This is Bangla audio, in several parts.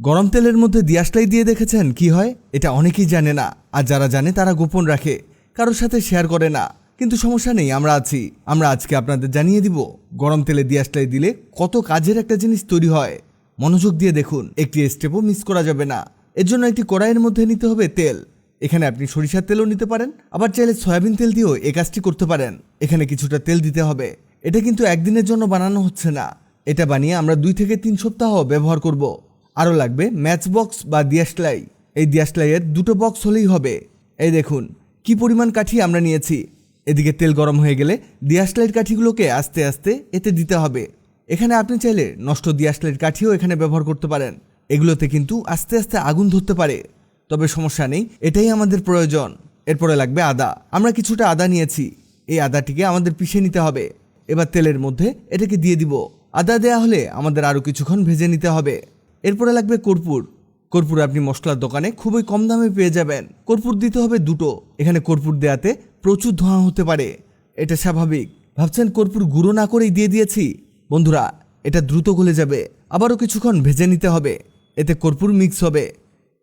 গরম তেলের মধ্যে দিয়াশলাই দিয়ে দেখেছেন কি হয়? এটা অনেকেই জানে না, আর যারা জানে তারা গোপন রাখে, কারোর সাথে শেয়ার করে না। কিন্তু সমস্যা নেই, আমরা আছি। আমরা আজকে আপনাদের জানিয়ে দিব গরম তেলে দিয়াশলাই দিলে কত কাজের একটা জিনিস তৈরি হয়। মনোযোগ দিয়ে দেখুন, একটি স্টেপও মিস করা যাবে না। এর জন্য একটি কড়াইয়ের মধ্যে নিতে হবে তেল। এখানে আপনি সরিষার তেলও নিতে পারেন, আবার চাইলে সয়াবিন তেল দিয়েও এই কাজটি করতে পারেন। এখানে কিছুটা তেল দিতে হবে। এটা কিন্তু একদিনের জন্য বানানো হচ্ছে না, এটা বানিয়ে আমরা 2 থেকে 3 সপ্তাহ ব্যবহার করব। আরও লাগবে ম্যাচ বক্স বা দিয়াশলাই। এই দিয়াশলাইয়ের 2টো বক্স হলেই হবে। এই দেখুন কি পরিমাণ কাঠি আমরা নিয়েছি। এদিকে তেল গরম হয়ে গেলে দিয়াশলাইয়ের কাঠিগুলোকে আস্তে আস্তে এতে দিতে হবে। এখানে আপনি চাইলে নষ্ট দিয়াশলাইয়ের কাঠিও এখানে ব্যবহার করতে পারেন। এগুলোতে কিন্তু আস্তে আস্তে আগুন ধরতে পারে, তবে সমস্যা নেই, এটাই আমাদের প্রয়োজন। এরপরে লাগবে আদা। আমরা কিছুটা আদা নিয়েছি, এই আদাটিকে আমাদের পিষে নিতে হবে। এবার তেলের মধ্যে এটাকে দিয়ে দিব। আদা দেয়া হলে আমাদের আরও কিছুক্ষণ ভেজে নিতে হবে। এরপরে লাগবে কর্পূর। কর্পূর আপনি মশলার দোকানে খুবই কম দামে পেয়ে যাবেন। কর্পূর দিতে হবে 2টো। এখানে কর্পূর দেওয়াতে প্রচুর ধোঁয়া হতে পারে, এটা স্বাভাবিক। ভাবছেন কর্পূর গুঁড়ো না করেই দিয়ে দিয়েছি? বন্ধুরা, এটা দ্রুত গলে যাবে, আবারও কিছুক্ষণ ভেজে নিতে হবে, এতে কর্পূর মিক্স হবে।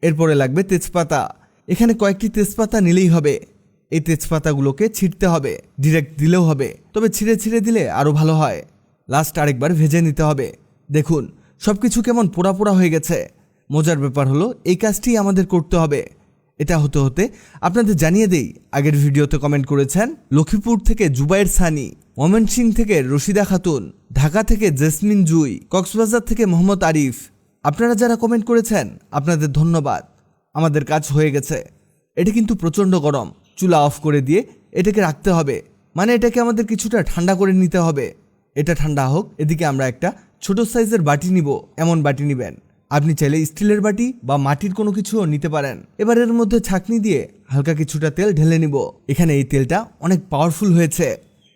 এরপরে লাগবে তেজপাতা। এখানে কয়েকটি তেজপাতা নিলেই হবে। এই তেজপাতাগুলোকে ছিঁড়তে হবে, ডিরেক্ট দিলেও হবে, তবে ছিঁড়ে ছিঁড়ে দিলে আরও ভালো হয়। লাস্ট আরেকবার ভেজে নিতে হবে। দেখুন সব কিছু কেমন পোড়া পোড়া হয়ে গেছে। মজার ব্যাপার হলো এই কাজটি আমাদের করতে হবে। এটা হতে হতে আপনাদের জানিয়ে দেই, আগের ভিডিওতে কমেন্ট করেছেন লক্ষ্মীপুর থেকে জুবাইর সানি, ময়মনসিংহ থেকে রশিদা খাতুন, ঢাকা থেকে জেসমিন জুই, কক্সবাজার থেকে মোহাম্মদ আরিফ। আপনারা যারা কমেন্ট করেছেন আপনাদের ধন্যবাদ। আমাদের কাজ হয়ে গেছে। এটা কিন্তু প্রচণ্ড গরম, চুলা অফ করে দিয়ে এটাকে রাখতে হবে, মানে এটাকে আমাদের কিছুটা ঠান্ডা করে নিতে হবে। এটা ঠান্ডা হোক, এদিকে আমরা একটা ছোট সাইজের বাটি নিব। এমন বাটি নেবেন, আপনি চাইলে স্টিলের বাটি বা মাটির কোনো কিছুও নিতে পারেন। এবার এর মধ্যে ছাঁকনি দিয়ে হালকা কিছুটা তেল ঢেলে নিব। এখানে এই তেলটা অনেক পাওয়ারফুল হয়েছে।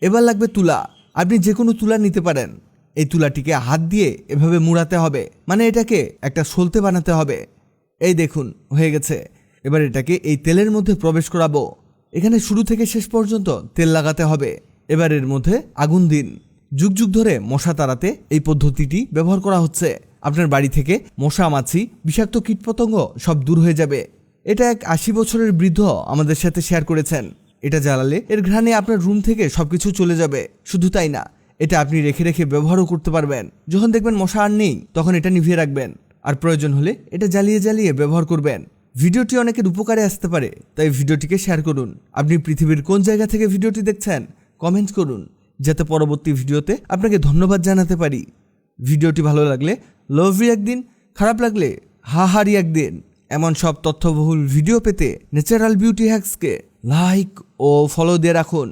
এবার লাগবে তুলা। আপনি যে কোনো তুলা নিতে পারেন। এই তুলাটিকে হাত দিয়ে এভাবে মুড়াতে হবে, মানে এটাকে একটা সলতে বানাতে হবে। এই দেখুন হয়ে গেছে। এবার এটাকে এই তেলের মধ্যে প্রবেশ করাবো। এখানে শুরু থেকে শেষ পর্যন্ত তেল লাগাতে হবে। এবার এর মধ্যে আগুন দিন। যুগ যুগ ধরে মশা তাড়াতে এই পদ্ধতিটি ব্যবহার করা হচ্ছে। আপনার বাড়ি থেকে মশা, মাছি, বিষাক্ত কীটপতঙ্গ সব দূর হয়ে যাবে। এটা এক 80 বছরের বৃদ্ধ আমাদের সাথে শেয়ার করেছেন। এটা জ্বালালে এর ঘ্রাণে আপনার রুম থেকে সবকিছু চলে যাবে। শুধু তাই না, এটা আপনি রেখে রেখে ব্যবহারও করতে পারবেন। যখন দেখবেন মশা আর নেই, তখন এটা নিভিয়ে রাখবেন, আর প্রয়োজন হলে এটা জ্বালিয়ে জ্বালিয়ে ব্যবহার করবেন। ভিডিওটি অনেকের উপকারে আসতে পারে, তাই ভিডিওটিকে শেয়ার করুন। আপনি পৃথিবীর কোন জায়গা থেকে ভিডিওটি দেখছেন কমেন্ট করুন, যাতে পরবর্তী ভিডিওতে আপনাকে ধন্যবাদ জানাতে পারি। ভিডিওটি ভালো লাগলে লাভ রিঅ্যাক্ট দিন, খারাপ লাগলে হা রিঅ্যাক্ট দিন। এমন সব তথ্যবহুল ভিডিও পেতে ন্যাচারাল বিউটি হ্যাক্সকে লাইক ও ফলো দিয়ে রাখুন।